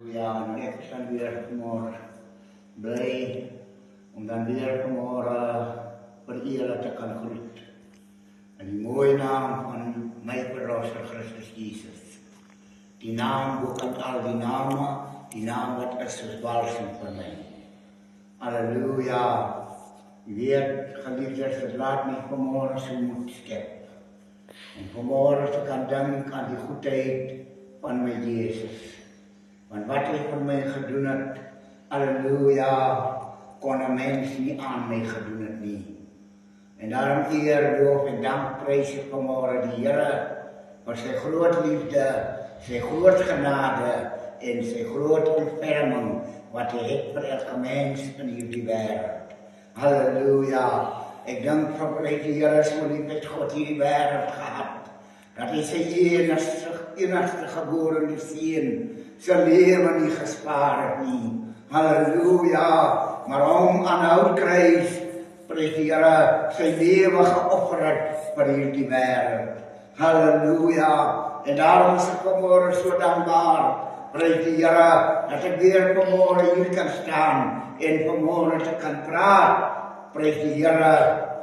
Ja, en ek is dan weer vanmorgen blij om dan weer vanmorgen vir Here te kan groet. In die mooie naam van my verlosser Christus Jesus. Die naam boekend al die name, die naam wat is soos balsem vir my. Halleluja. Jy weet, geliefdes, het laat my vanmorgen so moet skep. Om vanmorgen te kan dink aan die goedheid van my Jesus. Want wat hy vir my gedoen het, halleluja, kon 'n mens nie aan my gedoen het nie. En daarom eer, loof en dank prys ek vanmorgen die Here vir sy groot liefde, sy groot genade en sy groot ontferming wat hy het vir elke mens in hierdie wêreld. Halleluja. Ek dink vir die Here so lief het God hierdie wêreld gehad, dat hy sy enigste geborene seun sy lewe nie gespaar het nie. Halleluja. Maar hom aan hout kruis, prys die Here, sy lewe geoffer het vir hierdie wêreld. Halleluja. En daarom is ek vanmorgen so dankbaar, prys die Here, dat ek weer vanmorgen hier kan staan en vanmorgen te kan praat, prys die Here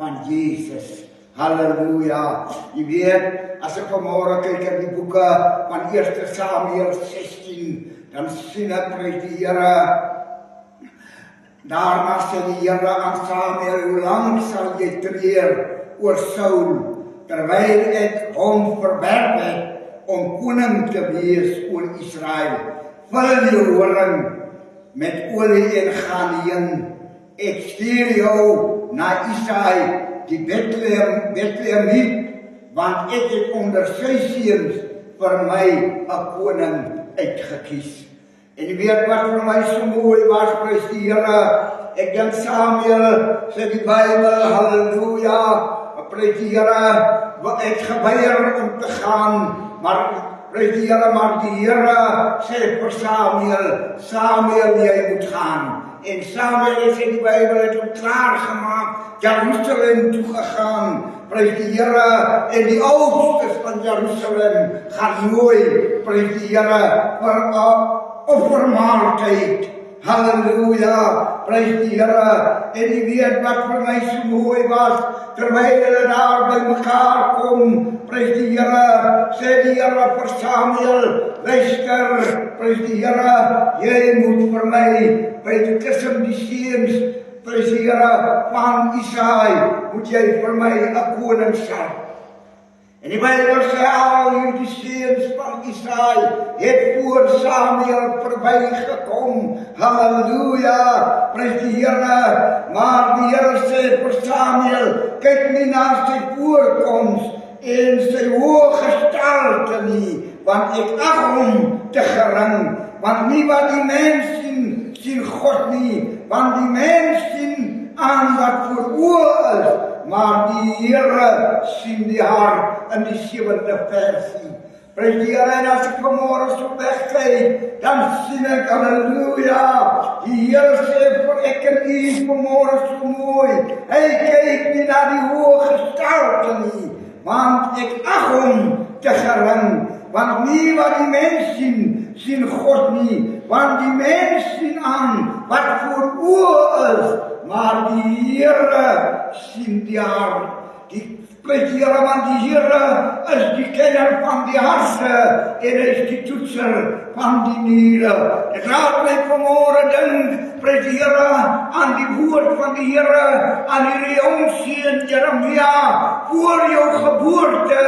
van Jesus. Halleluja. Jy weet, as ek vanmorgen kyk in die boeke van 1 Samuel 16, dan sien ek, prys die Here, daarna sê die Here aan Samuel, hoe lang sal jy treur oor Saul, terwyl ek hom verwerp het om koning te wees oor Israel. Vul jou horing met olie en gaan heen. Ek stuur jou na Isaai, die Bethlehemiet, want ek het onder sy seuns vir my 'n koning uitgekies. En jy weet wat vir my so mooi was, prys die Here. Ek dink Samuel sê die Bybel, halleluja, prys die Here, ek geweier om te gaan, maar prys die Here, maar die Here sê vir Samuel, jy moet gaan. En Samuel sê die Bybel het hom klaargemaak, Jerusalem toegegaan, prys die Here, en die oudstes van Jerusalem gaan nooi, prys die Here, vir 'n offermaaltyd. Halleluja, prys die Here. En jy weet wat vir my so mooi was, terwyl hulle daar by mekaar kom, prys die Here, sê die Here vir Samuel, luister, prys die Here, jy moet vir my, by tussen die seuns, prys die Here, van Isaai, moet jy vir my 'n koning sal. En die Bybel sê al hierdie seuns van Isaai het voor Samuel verbygekom. Halleluja, prys die Here. Maar die Here sê vir Samuel, kyk nie na sy voorkoms en sy hoë gestalte nie, want ek ag hom te gering. Want nie wat die mens sien, sien God nie, want die mens sien aan wat voor oë is, maar die Here sien die hart in die 7de versie. Prys die Here, en as ek vanmorgen so wegkyk, dan sien ek, halleluja, die Here sê vir ek en u vanmorgen so mooi, hy kyk nie na die hoë gestalte nie, want ek ag hom te gering. Want nie wat die mens sien, sien God nie, want die mens sien aan wat voor oë is, maar die Here sien die hart. Prys die Here, want die Here is die kenner van die harte en hy is die toetser van die niere. Ek laat my vanmorgen dink, prys die Here, aan die woord van die Here, aan die jong seun Jeremia, voor jou geboorte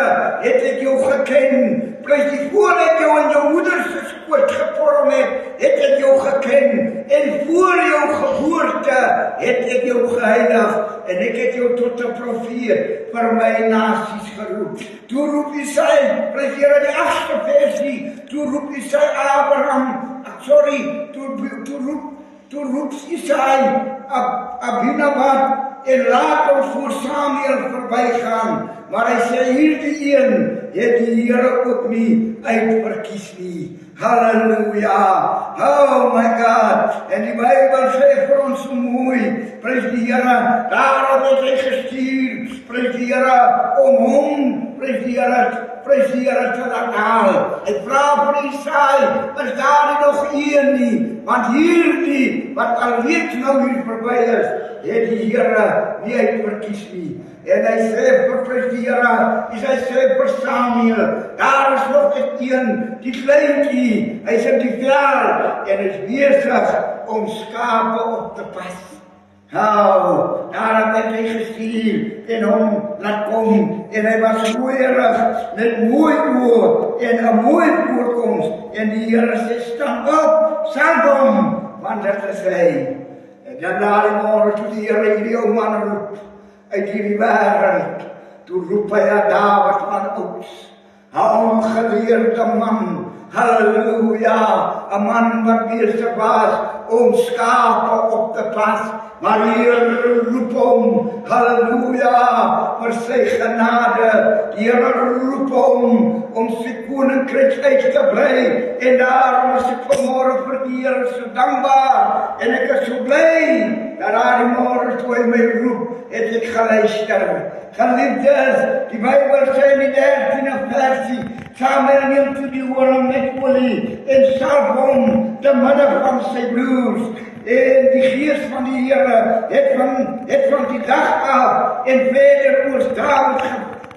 het ek jou geken. Prys die, voor ek jou in jou moeder se skoot gevorm het ek jou geken. En voor jou geboorte het ek jou geheilig en ek het jou tot 'n profeet vir my nasies geroep. Toe roep Isaai, prys die Here, die 8ste versie, toe roep Isaai toe roep Isaai Abinadab en laat ons voor Samuel verbygaan. Maar hy sê, hierdie een het die Here ook nie uitverkies nie. Halleluja. Oh my God. En die Bybel sê vir ons so mooi, prys die Here, daarop het hy gestuur, prys die Here, om hom, prys die Here, prys die Here te laat haal. Ek vra vir u saai, is daar nog een nie, want hierdie wat alreeds nou hier verby is, het die Here nie uitverkies nie. En hy sê vir prys die Here, hy sê vir Samuel, daar is nog een, die kleintjie, hy is in die veld en is besig om skape op te pas. Nou, daarom het hy gestuur en hom laat kom. En hy was mooierig, met mooi oor en 'n mooi voorkoms. En die Here sê, staan op, salf hom, want dit is hy. En dan daardie môre toe die Here hierdie ou man roep uit hierdie wêreld, toe roep hy aan Dawid van Oks, 'n ongeleerde man. Halleluja, 'n man wat besig was om skape op te pas. Maar die Here roep hom, halleluja, vir sy genade. Die Here roep hom om sy koninkryk uit te brei. En daarom is ek vanmôre vir die Here so dankbaar. En ek is so bly dat daardie môre toe hy my roep, het ek geluister. Geliefdes, die Bybel sê in die 13de versie, Samuel neem toe die horing met olie en salf hom te midde van sy broers. En die gees van die Here het van die dag af en verder oor Dawid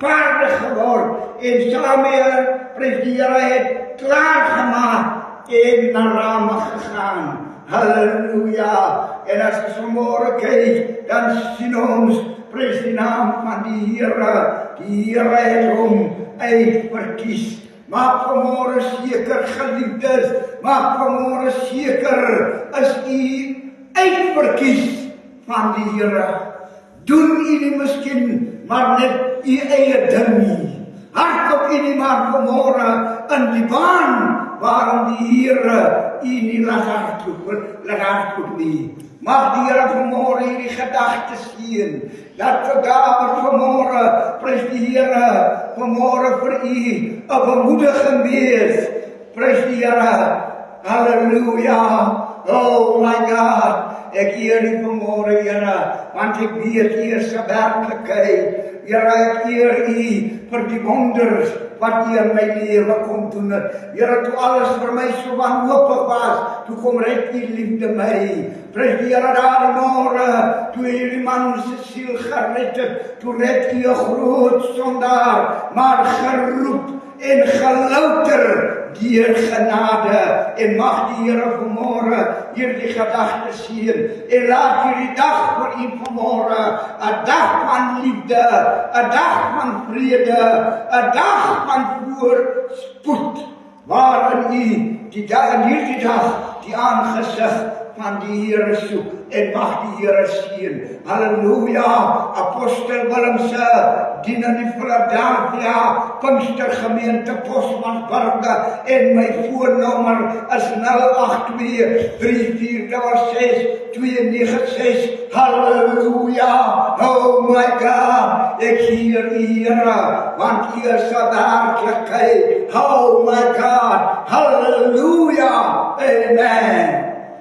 gevaardig geword. En Samuel, prys die Here, het klaargemaak en na Rama gegaan. Halleluja. En as ons vanmôre kyk, dan sien ons, prys die naam van die Here. Die Here het hom uitverkies. Maak vanmôre seker, geliefdes, maak vanmôre seker, is u uitverkies van die Here. Doen u nie miskien maar net u eie ding nie. Hardop u nie maar vanmôre in die baan waarom die Here u nie laat hardloop nie. Mag die Here vanmôre hierdie gedagte seën. Dat Dawid vanmôre, prys die Here, vanmôre vir u 'n bemoediging wees. Prys die Here. Halleluja. Oh my God. Ek eer u vanmôre, Here, want ek weet u is 'n werklikheid. Here, ek eer u vir die wonders wat u in my lewe kom doen het. Here, toe alles vir my so wanhoopig was, toe kom red u liefde my. Prys die Here, daardie môre, toe hierdie man se siel gered het, toe red u 'n groot sondaar, maar geroep en gelouter deur genade. En mag die Here vanmôre hierdie gedagte seën. En laat hierdie dag vir u vanmôre 'n dag van liefde, 'n dag van vrede, 'n dag van voorspoed, waarin u in hierdie dag die aangesig van die Here soek. En mag die Here seën. Halleluja. Apostel Willem se dien in die Philadelphia Pinkstergemeente Bosmansburg en my foonnommer is 08234662996. Halleluja. Oh my God. Ek hier u Here, want u is 'n werklikheid. Oh my God. Halleluja. Amen.